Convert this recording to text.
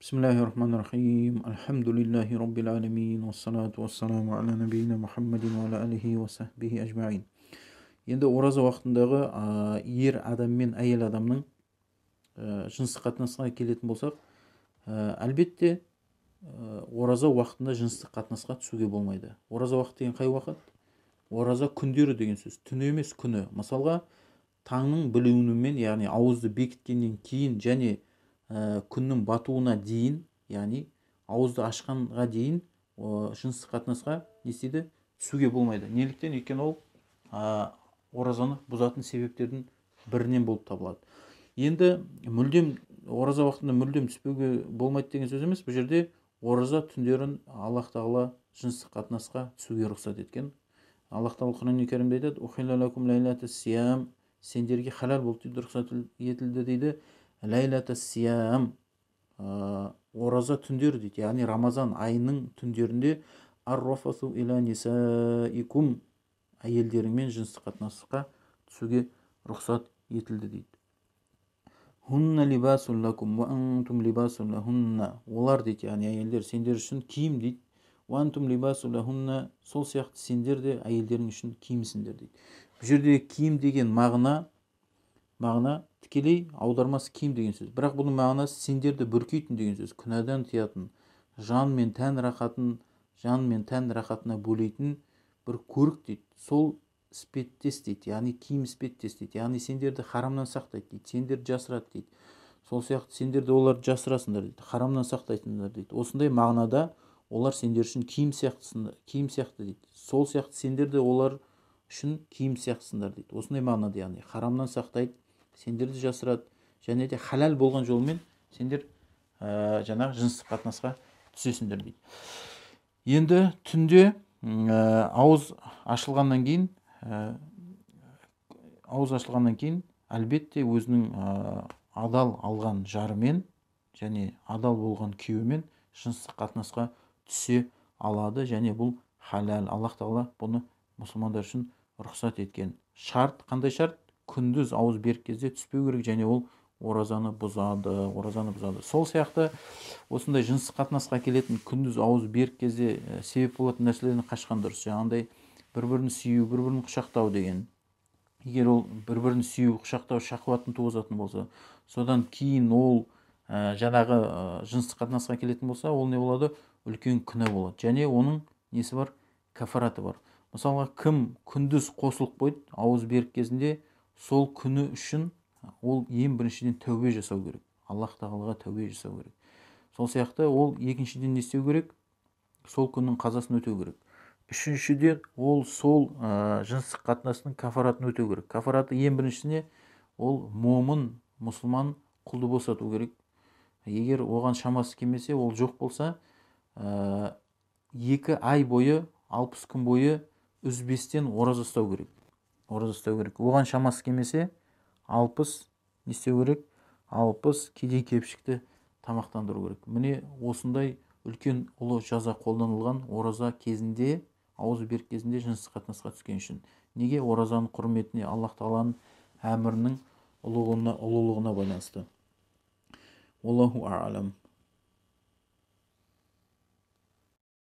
Bismillahirrahmanirrahim. Alhamdulillahi Rabbil alamin. Вассалату вассаламу аля набийина Мұхаммадин ва аля алихи ва сахбихи ажмаин. Енді ораза уақытындағы ер адам мен әйел адамның жыныстық қатынасқа келетін болсақ, әлбетте ораза уақытында жыныстық қатынасқа түсуге болмайды. Ораза уақыты деген қай уақыт? Ораза күндері деген сөз. Түні емес, күні. Мысалға, таңның білінуімен, яғни ауызды бекіткеннен кейін және күннің батуына дейін, яғни ауызды ашқанға дейін жыныстық қатынасқа не істейді? Түсуге болмайды. Неліктен? Өйткені ол оразаны бұзатын себептердің бірінен болып табылады. Енді мүлдем ораза уақытында мүлдем түспеуге болмайды деген сөз емес. Бұл жерде ораза түндерін Аллах тағала жыныстық қатынасқа түсуге рұқсат еткен. Аллах тағала Құран-ы Кәрімде айтады: "Ухилля лакум лайлатас сиям", сендерге халал болды дейді, рұқсат етілді дейді. Лайлатас сиям, ораза түндері дейді, яғни Рамазан айының түндерінде ар-рафасу иля нисаикум, әйелдеріңмен жыныстық қатынасқа түсуге рұқсат етілді дейді. Хунна либасун лакум ва антум либасун лахунна, олар дейді, яғни әйелдер сендер үшін киім дейді. Ва антум либасун лахунна, сол сияқты сендер де әйелдерің үшін киімсіңдер дейді. Бұл жерде киім деген мағына тікелей аудармасы киім деген сөз. Бірақ бұның мағынасы сендерді бүркейтін деген сөз, күнәдан тыятын, жан мен тән рахатына бөлейтін бір көрік дейді. Сол іспеттес дейді, яғни киім іспеттес дейді, яғни сендерді харамнан сақтайды дейді, сендерді жасырады дейді. Сол сияқты сендерді оларды жасырасыңдар дейді, харамнан сақтайтындар дейді. Осындай мағынада олар сендер үшін киім сияқты дейді. Сол сияқты сендер де олар үшін киім сияқтысыңдар дейді. Осындай мағынада, яғни харамнан сақтайды, сендерді жасырады, және де халал болған жолмен сендер жаңағы жыныстық қатынасқа түсесіңдер дейді. Енді түнде ауыз ашылғаннан кейін әлбетте өзінің адал алған жарымен және адал болған күйеуімен жыныстық қатынасқа түсе алады, және бұл халал. Аллах тағала бұны мұсылмандар үшін рұқсат еткен. Шарт, қандай шарт? Күндіз ауыз берік кезде түспеу керек, және ол оразаны бұзады. Сол сияқты осындай жыныстық қатынасқа келетін күндіз ауыз берік кезде себеп болатын нәрселерден қашқан дұрыс. Жаңағындай бір-бірін сүю, бір-бірін құшақтау деген. Егер ол бір-бірін сүю, құшақтау шахуатын туғызатын болса, содан кейін ол жаңағы жыныстық қатынасқа келетін болса, ол не болады? Үлкен күнә болады. Және оның несі бар? Кафараты бар. Мысалға, кім күндіз қосылып қойды ауыз берік кезінде, сол күні үшін ол ең біріншіден тәубе жасау керек. Аллах тағалаға тәубе жасау керек. Сол сияқты ол екіншіден не істеу керек? Сол күннің қазасын өтеу керек. Үшіншіден ол сол жыныстық қатынасының кафаратын өтеу керек. Кафараты ең біріншісіне ол мұсылман құлды босату керек. Егер оған шамасы келмесе, ол жоқ болса, 2 ай бойы, 60 күн бойы үзбестен ораза ұстау керек. Оған шамасы келмесе, 60 не істеу керек? 60 кедей-кепшікті тамақтандыру керек. Міне осындай үлкен ұлы жаза қолданылған ораза кезінде, ауыз берік кезінде жыныстық қатынасқа түскен үшін. Неге? Оразаның құрметіне, Аллах тағаланың әмірінің ұлылығына байланысты. Аллаху а'алам.